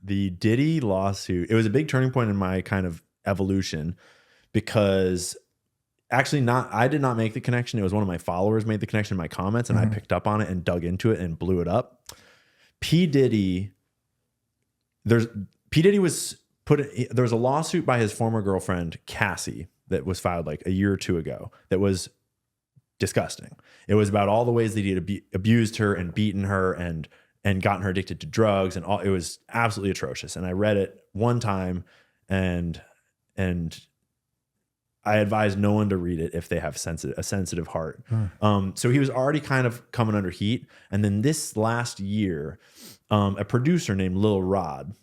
the Diddy lawsuit, it was a big turning point in my kind of evolution because actually I did not make the connection. It was one of my followers made the connection in my comments and I picked up on it and dug into it and blew it up. P. Diddy was there was a lawsuit by his former girlfriend, Cassie, that was filed like a year or two ago that was disgusting. It was about all the ways that he had abused her and beaten her and gotten her addicted to drugs and all. It was absolutely atrocious. And I read it one time and I advise no one to read it if they have a sensitive heart. So he was already kind of coming under heat. And then this last year, a producer named Lil Rod,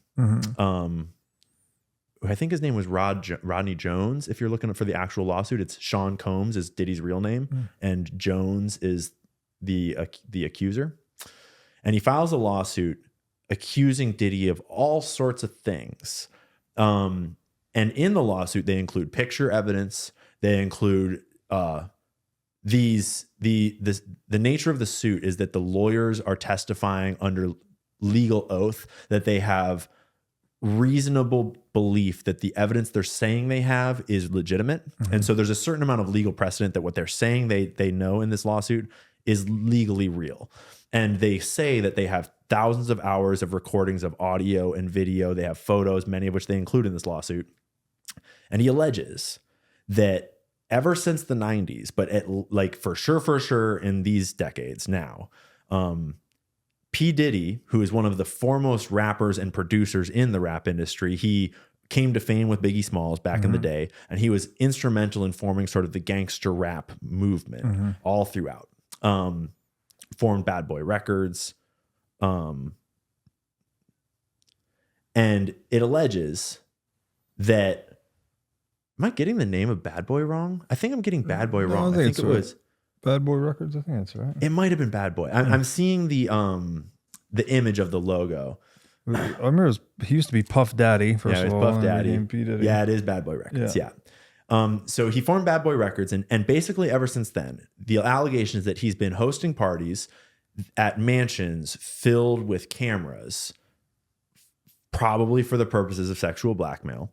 I think his name was Rodney Jones. If you're looking for the actual lawsuit, it's Sean Combs is Diddy's real name, and Jones is the accuser. And he files a lawsuit accusing Diddy of all sorts of things. And in the lawsuit, they include picture evidence. They include the nature of the suit is that the lawyers are testifying under legal oath that they have reasonable belief that the evidence they're saying they have is legitimate. And so there's a certain amount of legal precedent that what they're saying they know in this lawsuit is legally real. And they say that they have thousands of hours of recordings of audio and video. They have photos, many of which they include in this lawsuit. And he alleges that ever since the 90s, but for sure in these decades now, P. Diddy, who is one of the foremost rappers and producers in the rap industry, he came to fame with Biggie Smalls back in the day, and he was instrumental in forming sort of the gangster rap movement all throughout. Formed Bad Boy Records. And it alleges that, am I getting the name of Bad Boy wrong? I think I'm getting Bad Boy wrong. I think it was Bad Boy Records. I think that's right. It might have been Bad Boy. I'm seeing the image of the logo. I remember he used to be Puff Daddy. First of all, Puff Daddy. Yeah, it is Bad Boy Records. Yeah. So he formed Bad Boy Records, and basically ever since then, the allegation is that he's been hosting parties at mansions filled with cameras, probably for the purposes of sexual blackmail.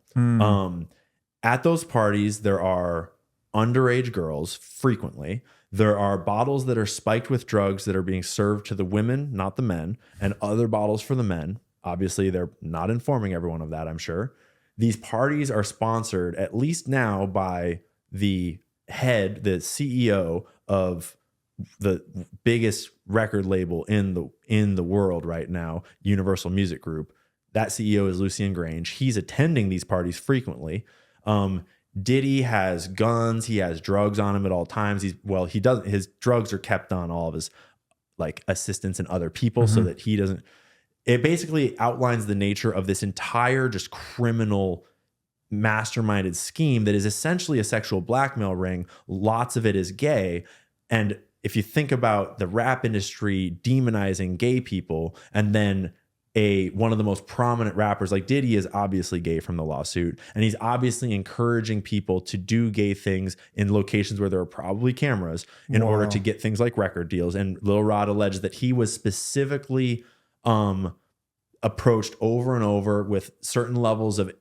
At those parties, there are underage girls frequently. There are bottles that are spiked with drugs that are being served to the women, not the men, and other bottles for the men. Obviously, they're not informing everyone of that, I'm sure. These parties are sponsored, at least now, by the head, the CEO of the biggest record label in the world right now, Universal Music Group. That CEO is Lucien Grange. He's attending these parties frequently. Diddy has guns. He has drugs on him at all times. His drugs are kept on all of his like assistants and other people so that he doesn't. It basically outlines the nature of this entire just criminal masterminded scheme that is essentially a sexual blackmail ring. Lots of it is gay. And if you think about the rap industry demonizing gay people, and then one of the most prominent rappers like Diddy is obviously gay from the lawsuit, and he's obviously encouraging people to do gay things in locations where there are probably cameras in order to get things like record deals. And Lil Rod alleged that he was specifically approached over and over with certain levels of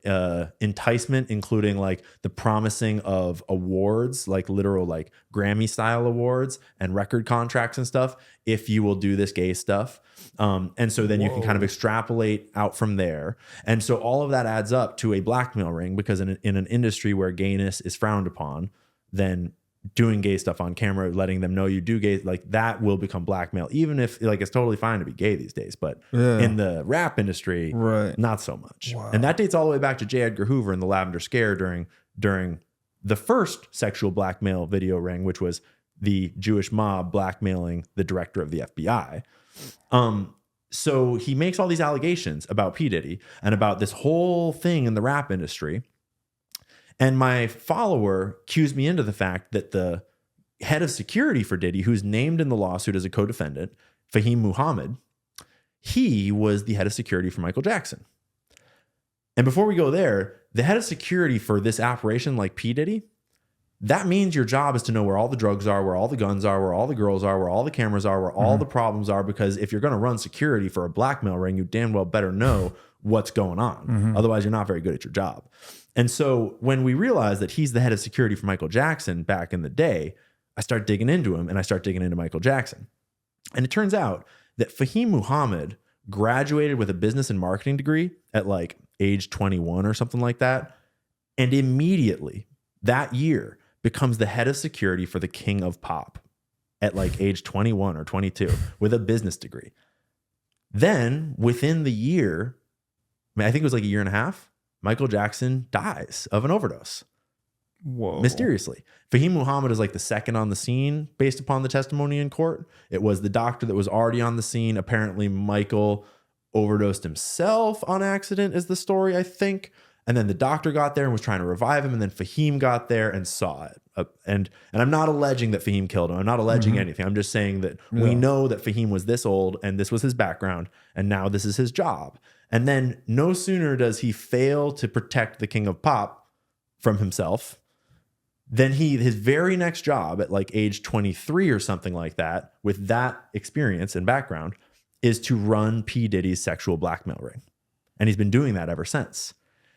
enticement, including like the promising of awards, like literal like Grammy style awards and record contracts and stuff, if you will do this gay stuff. And so then you can kind of extrapolate out from there. And so all of that adds up to a blackmail ring, because in an industry where gayness is frowned upon, then doing gay stuff on camera, letting them know you do gay, like that will become blackmail, even if like it's totally fine to be gay these days. But in the rap industry, not so much. And that dates all the way back to J. Edgar Hoover and the Lavender Scare during the first sexual blackmail video ring, which was the Jewish mob blackmailing the director of the FBI. So he makes all these allegations about P. Diddy and about this whole thing in the rap industry. And my follower cues me into the fact that the head of security for Diddy, who's named in the lawsuit as a co-defendant, Fahim Muhammad, he was the head of security for Michael Jackson. And before we go there, the head of security for this operation like P. Diddy, that means your job is to know where all the drugs are, where all the guns are, where all the girls are, where all the cameras are, where all the problems are. Because if you're going to run security for a blackmail ring, you damn well better know what's going on. Otherwise, you're not very good at your job. And so when we realized that he's the head of security for Michael Jackson back in the day, I start digging into him, and I start digging into Michael Jackson. And it turns out that Fahim Muhammad graduated with a business and marketing degree at like age 21 or something like that. And immediately that year becomes the head of security for the King of Pop at like age 21 or 22 with a business degree. Then within the year, I think it was like a year and a half, Michael Jackson dies of an overdose. Whoa. Mysteriously. Fahim Muhammad is like the second on the scene based upon the testimony in court. It was the doctor that was already on the scene. Apparently Michael overdosed himself on accident is the story, I think. And then the doctor got there and was trying to revive him. And then Fahim got there and saw it. And I'm not alleging that Fahim killed him. I'm not alleging anything. I'm just saying that we know that Fahim was this old and this was his background. And now this is his job. And then no sooner does he fail to protect the King of Pop from himself, then his very next job at like age 23 or something like that, with that experience and background, is to run P. Diddy's sexual blackmail ring. And he's been doing that ever since.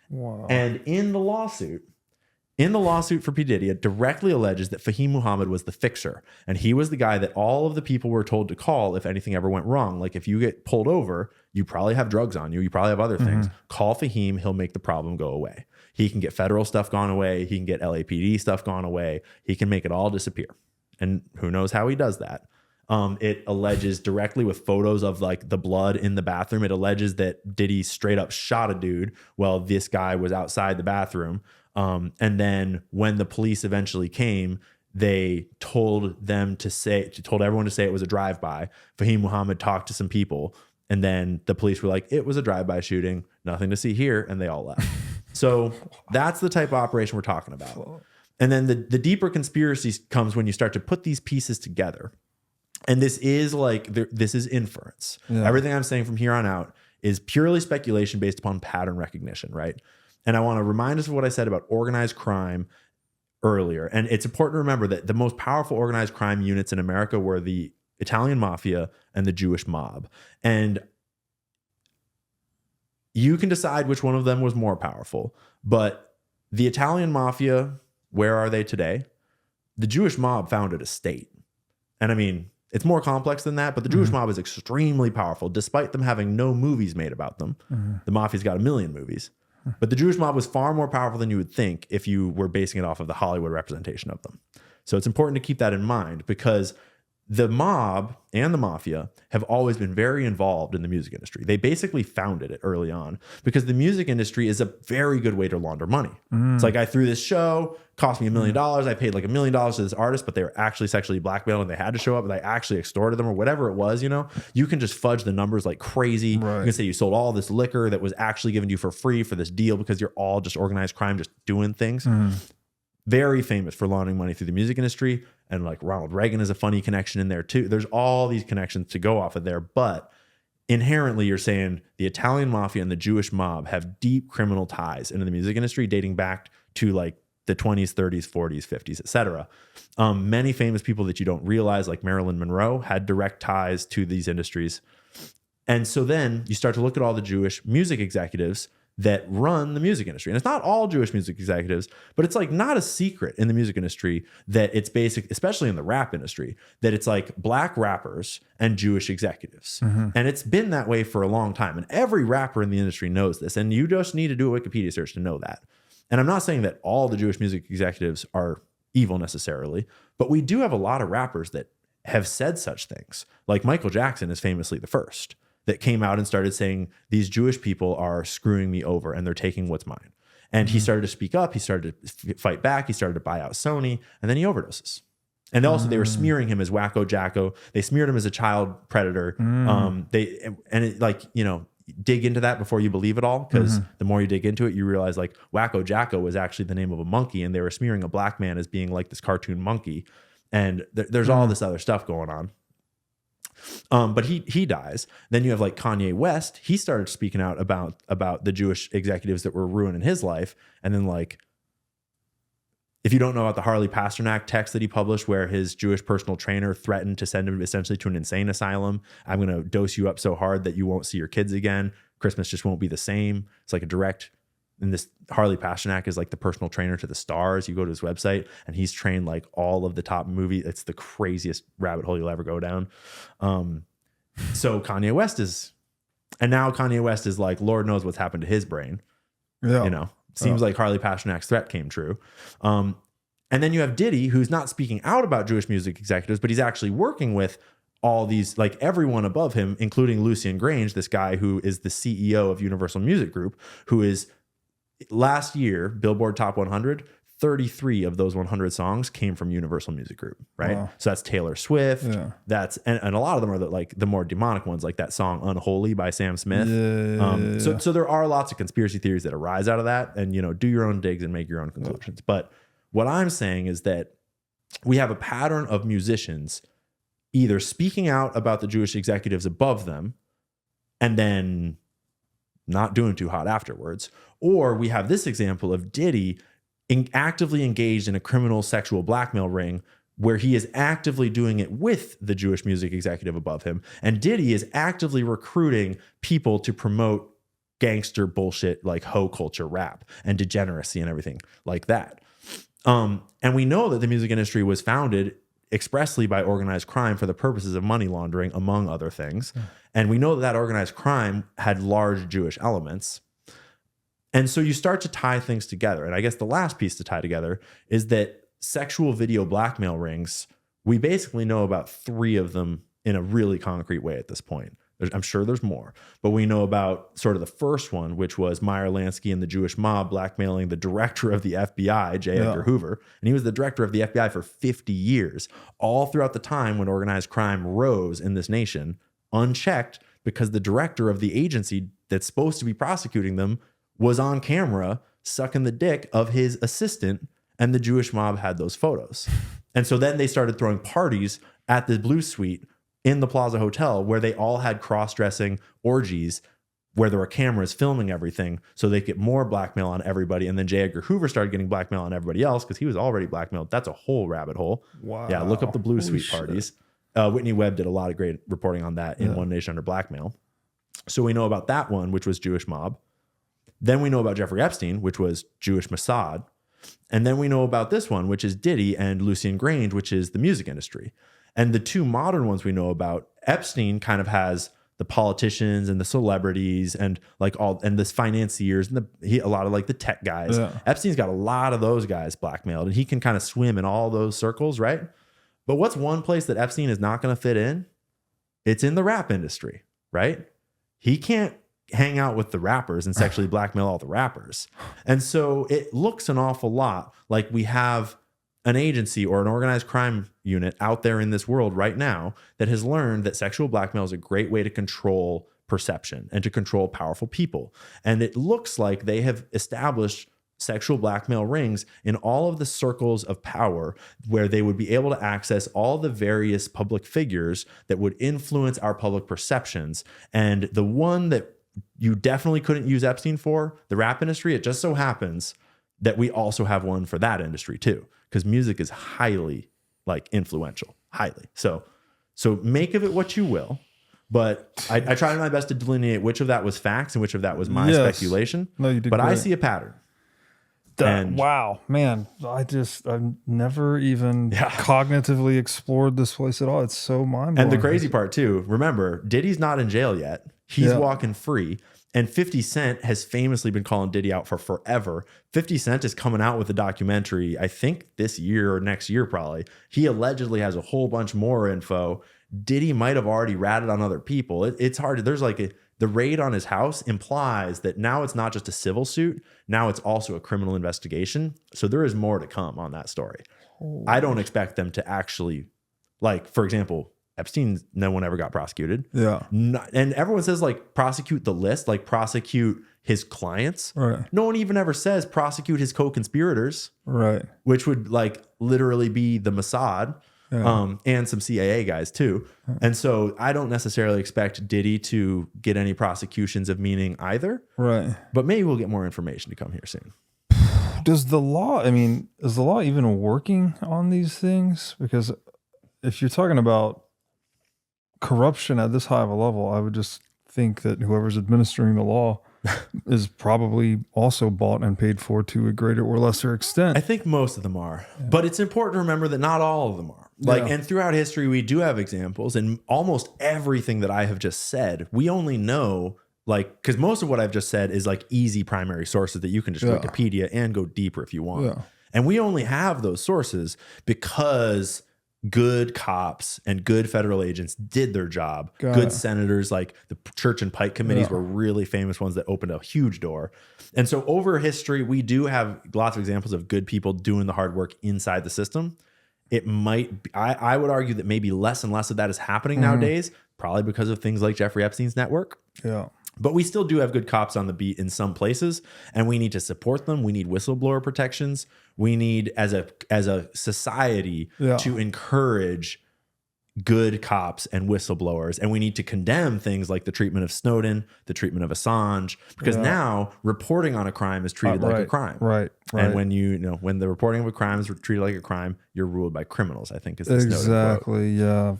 Wow. And in the lawsuit for P. Diddy, it directly alleges that Fahim Muhammad was the fixer. And he was the guy that all of the people were told to call if anything ever went wrong. Like if you get pulled over, you probably have drugs on you. You probably have other things. Call Fahim. He'll make the problem go away. He can get federal stuff gone away. He can get LAPD stuff gone away. He can make it all disappear. And who knows how he does that. It alleges directly with photos of like the blood in the bathroom. It alleges that Diddy straight up shot a dude while this guy was outside the bathroom. And then when the police eventually came, they told everyone to say it was a drive-by. Fahim Muhammad talked to some people, and then the police were like, it was a drive-by shooting, nothing to see here, and they all left. So that's the type of operation we're talking about. And then the deeper conspiracy comes when you start to put these pieces together. And this is inference. Yeah. Everything I'm saying from here on out is purely speculation based upon pattern recognition, right? And I want to remind us of what I said about organized crime earlier. And it's important to remember that the most powerful organized crime units in America were the Italian mafia and the Jewish mob. And you can decide which one of them was more powerful. But the Italian mafia, where are they today? The Jewish mob founded a state. And I mean, it's more complex than that, but the Jewish mob is extremely powerful, despite them having no movies made about them. The mafia's got 1 million movies. But the Jewish mob was far more powerful than you would think if you were basing it off of the Hollywood representation of them. So it's important to keep that in mind, because the mob and the mafia have always been very involved in the music industry. They basically founded it early on because the music industry is a very good way to launder money. It's like, I threw this show, cost me $1 million. I paid like $1 million to this artist, but they were actually sexually blackmailed and they had to show up, and I actually extorted them or whatever it was, you know? You can just fudge the numbers like crazy. Right. You can say you sold all this liquor that was actually given to you for free for this deal because you're all just organized crime, just doing things. Very famous for laundering money through the music industry. And like Ronald Reagan is a funny connection in there too. There's all these connections to go off of there. But inherently, you're saying the Italian mafia and the Jewish mob have deep criminal ties into the music industry dating back to like the 20s, 30s, 40s, 50s, etc. Many famous people that you don't realize, like Marilyn Monroe, had direct ties to these industries. And so then you start to look at all the Jewish music executives that run the music industry. And it's not all Jewish music executives, but it's like not a secret in the music industry that it's basic, especially in the rap industry, that it's like black rappers and Jewish executives. And it's been that way for a long time. And every rapper in the industry knows this. And you just need to do a Wikipedia search to know that. And I'm not saying that all the Jewish music executives are evil necessarily, but we do have a lot of rappers that have said such things. Like Michael Jackson is famously the first that came out and started saying, these Jewish people are screwing me over and they're taking what's mine. And he started to speak up. He started to fight back. He started to buy out Sony, and then he overdoses. And also they were smearing him as Wacko Jacko. They smeared him as a child predator. Dig into that before you believe it all, because the more you dig into it, you realize like Wacko Jacko was actually the name of a monkey, and they were smearing a black man as being like this cartoon monkey. And there's all this other stuff going on. But he dies. Then you have like Kanye West. He started speaking out about the Jewish executives that were ruining his life. And then like, if you don't know about the Harley Pasternak text that he published where his Jewish personal trainer threatened to send him essentially to an insane asylum, I'm going to dose you up so hard that you won't see your kids again. Christmas just won't be the same. It's like a direct. And this Harley Pasternak is like the personal trainer to the stars. You go to his website and he's trained like all of the top movies. It's the craziest rabbit hole you'll ever go down. So Kanye West is, and now Kanye West is like, Lord knows what's happened to his brain. Yeah. You know, seems like Harley Pasternak's threat came true. And then you have Diddy, who's not speaking out about Jewish music executives, but he's actually working with all these, like everyone above him, including Lucian Grange, this guy who is the CEO of Universal Music Group, who is, last year, Billboard Top 100, 33 of those 100 songs came from Universal Music Group, right? Wow. So that's Taylor Swift. Yeah. That's and a lot of them are the more demonic ones, like that song "Unholy" by Sam Smith. So there are lots of conspiracy theories that arise out of that, and you know, do your own digs and make your own conclusions. Yeah. But what I'm saying is that we have a pattern of musicians either speaking out about the Jewish executives above them, and then not doing too hot afterwards. Or we have this example of Diddy actively engaged in a criminal sexual blackmail ring where he is actively doing it with the Jewish music executive above him. And Diddy is actively recruiting people to promote gangster bullshit like hoe culture rap and degeneracy and everything like that. And we know that the music industry was founded expressly by organized crime for the purposes of money laundering, among other things. And we know that that organized crime had large Jewish elements. And so you start to tie things together. And I guess the last piece to tie together is that sexual video blackmail rings, we basically know about 3 of them in a really concrete way at this point. I'm sure there's more, but we know about sort of the first one, which was Meyer Lansky and the Jewish mob blackmailing the director of the FBI, J. Edgar Hoover. And he was the director of the FBI for 50 years, all throughout the time when organized crime rose in this nation, unchecked, because the director of the agency that's supposed to be prosecuting them was on camera sucking the dick of his assistant, and the Jewish mob had those photos. And so then they started throwing parties at the Blue Suite in the Plaza Hotel where they all had cross-dressing orgies where there were cameras filming everything so they get more blackmail on everybody. And then J. Edgar Hoover started getting blackmail on everybody else because he was already blackmailed. That's a whole rabbit hole. Wow. Yeah, look up the Blue Suite parties. Whitney Webb did a lot of great reporting on that in One Nation Under Blackmail. So we know about that one, which was Jewish mob. Then we know about Jeffrey Epstein, which was Jewish Mossad. And then we know about this one, which is Diddy and Lucian Grange, which is the music industry. And the 2 modern ones we know about, Epstein kind of has the politicians and the celebrities and like all, and the financiers and a lot of like the tech guys. Yeah. Epstein's got a lot of those guys blackmailed, and he can kind of swim in all those circles, right? But what's one place that Epstein is not going to fit in? It's in the rap industry, right? He can't hang out with the rappers and sexually blackmail all the rappers. And so it looks an awful lot like we have an agency or an organized crime unit out there in this world right now that has learned that sexual blackmail is a great way to control perception and to control powerful people. And it looks like they have established sexual blackmail rings in all of the circles of power where they would be able to access all the various public figures that would influence our public perceptions. And the one that you definitely couldn't use Epstein for, the rap industry, it just so happens that we also have one for that industry too, because music is highly like influential, highly. So make of it what you will, but I tried my best to delineate which of that was facts and which of that was my speculation. No, you did but great. I see a pattern. Wow, man, I've never even cognitively explored this place at all. It's so mind-blowing. And the crazy part too, remember, Diddy's not in jail yet. He's walking free. And 50 Cent has famously been calling Diddy out for forever. 50 Cent is coming out with a documentary, I think this year or next year probably. He allegedly has a whole bunch more info. Diddy might have already ratted on other people. It's hard. There's like the raid on his house implies that now it's not just a civil suit. Now it's also a criminal investigation. So there is more to come on that story. I don't expect them to actually, like, for example, Epstein, no one ever got prosecuted. Yeah. And everyone says like prosecute the list, like prosecute his clients. Right. No one even ever says prosecute his co-conspirators. Right. Which would like literally be the Mossad and some CIA guys too. And so I don't necessarily expect Diddy to get any prosecutions of meaning either. Right. But maybe we'll get more information to come here soon. Does the law, is the law even working on these things? Because if you're talking about corruption at this high of a level, I would just think that whoever's administering the law is probably also bought and paid for to a greater or lesser extent. I think most of them are, but it's important to remember that not all of them are. Like, and throughout history, we do have examples, and almost everything that I have just said, we only know, like, because most of what I've just said is like easy primary sources that you can just Wikipedia and go deeper if you want. And we only have those sources because good cops and good federal agents did their job. Good senators, like the Church and Pike committees were really famous ones that opened a huge door. And so over history, we do have lots of examples of good people doing the hard work inside the system. It might be, I would argue that maybe less and less of that is happening nowadays, probably because of things like Jeffrey Epstein's network. But we still do have good cops on the beat in some places, and we need to support them. We need whistleblower protections. We need, as a society, to encourage good cops and whistleblowers. And we need to condemn things like the treatment of Snowden, the treatment of Assange, because now reporting on a crime is treated like a crime. And when when the reporting of a crime is treated like a crime, you're ruled by criminals, I think is the Snowden quote.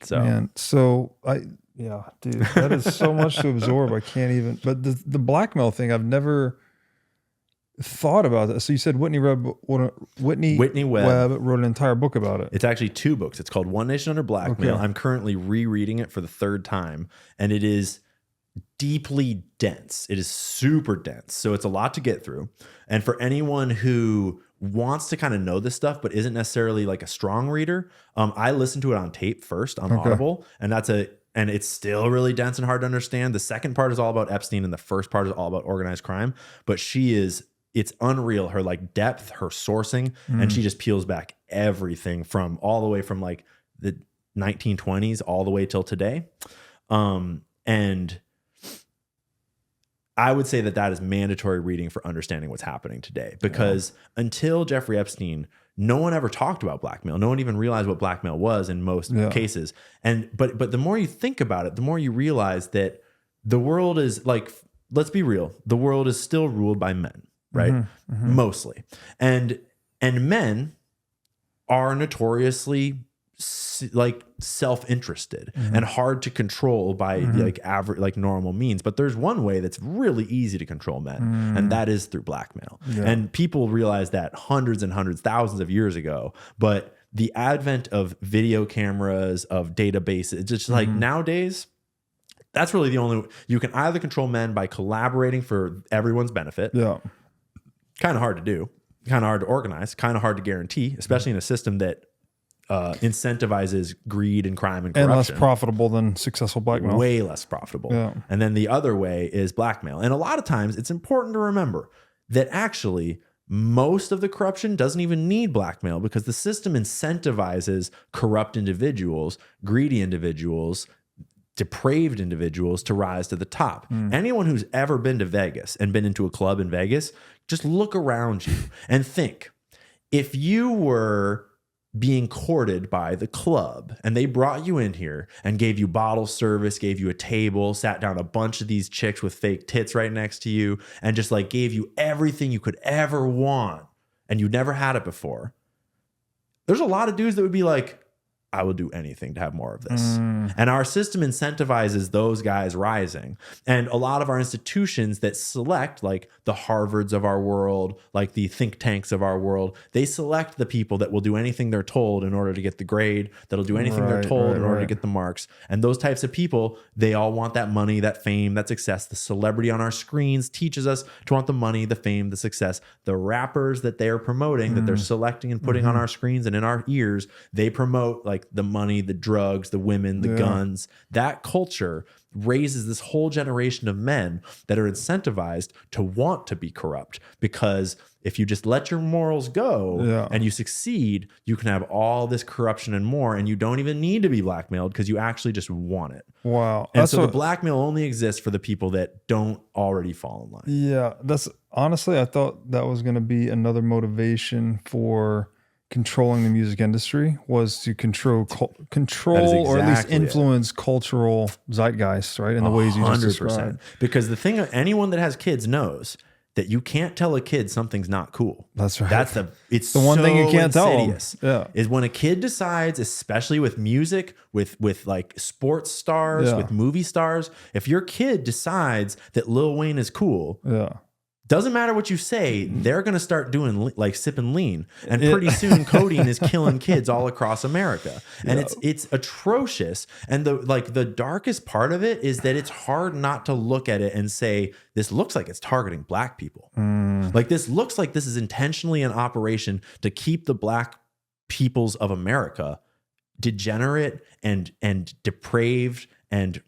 So, man. So dude, that is so much to absorb. I can't even, but the blackmail thing, I've never thought about that. So you said Whitney Webb wrote an entire book about it. It's actually 2 books. It's called One Nation Under Blackmail. I'm currently rereading it for the 3rd time, and it is deeply dense. It is super dense. So it's a lot to get through. And for anyone who wants to kind of know this stuff, but isn't necessarily like a strong reader, I listened to it on tape first on Audible, and and it's still really dense and hard to understand. The second part is all about Epstein, and the first part is all about organized crime. But it's unreal, her like depth, her sourcing, and she just peels back everything from all the way from like the 1920s all the way till today. And I would say that is mandatory reading for understanding what's happening today, because until Jeffrey Epstein, no one ever talked about blackmail. No one even realized what blackmail was in most cases. And but the more you think about it, the more you realize that the world is like, let's be real, the world is still ruled by men, right? Mostly. And men are notoriously like self-interested and hard to control by like average, like normal means. But there's one way that's really easy to control men, and that is through blackmail. And people realize that hundreds and hundreds, thousands of years ago. But the advent of video cameras, of databases, it's just like nowadays, that's really the only, you can either control men by collaborating for everyone's benefit. Kind of hard to do, kind of hard to organize, kind of hard to guarantee, especially in a system that incentivizes greed and crime and corruption. And less profitable than successful blackmail. Way less profitable. And then the other way is blackmail. And a lot of times it's important to remember that actually most of the corruption doesn't even need blackmail, because the system incentivizes corrupt individuals, greedy individuals, depraved individuals to rise to the top. Anyone who's ever been to Vegas and been into a club in Vegas, just look around you and think, if you were being courted by the club and they brought you in here and gave you bottle service, gave you a table, sat down a bunch of these chicks with fake tits right next to you, and just like gave you everything you could ever want, and you never had it before, there's a lot of dudes that would be like, I will do anything to have more of this. And our system incentivizes those guys rising. And a lot of our institutions that select, like the Harvards of our world, like the think tanks of our world, they select the people that will do anything they're told in order to get the grade, that'll do anything they're told in order to get the marks. And those types of people, they all want that money, that fame, that success. The celebrity on our screens teaches us to want the money, the fame, the success. The rappers that they're promoting, that they're selecting and putting on our screens and in our ears, they promote like the money, the drugs, the women, the guns. That culture raises this whole generation of men that are incentivized to want to be corrupt, because if you just let your morals go and you succeed, you can have all this corruption and more, and you don't even need to be blackmailed because you actually just want it. Wow. And so the blackmail only exists for the people that don't already fall in line. Yeah. That's honestly, I thought that was going to be another motivation for controlling the music industry, was to control or at least influence cultural zeitgeist, right? In the ways you just described. Because the thing, anyone that has kids knows that you can't tell a kid something's not cool. That's right. It's the one thing you can't insidious, tell them. is when a kid decides, especially with music, with like sports stars, with movie stars, if your kid decides that Lil Wayne is cool, doesn't matter what you say, they're going to start doing like sipping lean. And pretty soon codeine is killing kids all across America. And it's atrocious. And the darkest part of it is that it's hard not to look at it and say, this looks like it's targeting black people. Like this looks like this is intentionally an operation to keep the black peoples of America degenerate and depraved and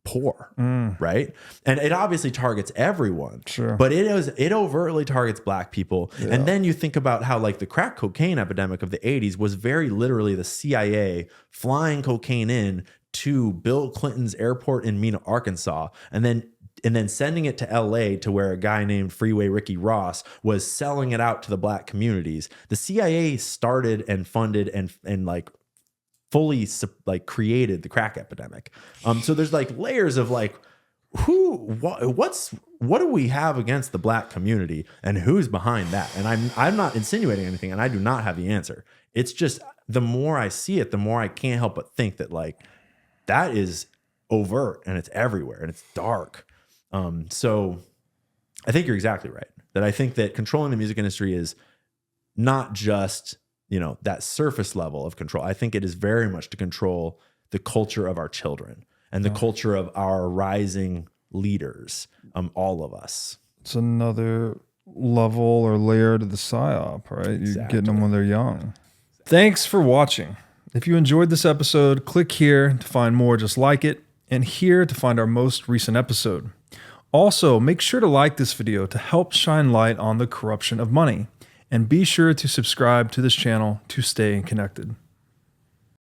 poor, right? And it obviously targets everyone, but it overtly targets black people. And then you think about how like the crack cocaine epidemic of the 80s was very literally the CIA flying cocaine in to Bill Clinton's airport in Mena, Arkansas, and then sending it to LA to where a guy named Freeway Ricky Ross was selling it out to the black communities. The CIA started and funded and like fully like created the crack epidemic. So there's like layers of like, what do we have against the black community and who's behind that? And I'm not insinuating anything, and I do not have the answer. It's just the more I see it, the more I can't help but think that like that is overt and it's everywhere and it's dark. So I think you're exactly right. That I think that controlling the music industry is not just, that surface level of control. I think it is very much to control the culture of our children and the culture of our rising leaders, all of us. It's another level or layer to the psyop, right? You're getting them when they're young. Thanks for watching. If you enjoyed this episode, click here to find more just like it, and here to find our most recent episode. Also, make sure to like this video to help shine light on the corruption of money. And be sure to subscribe to this channel to stay connected.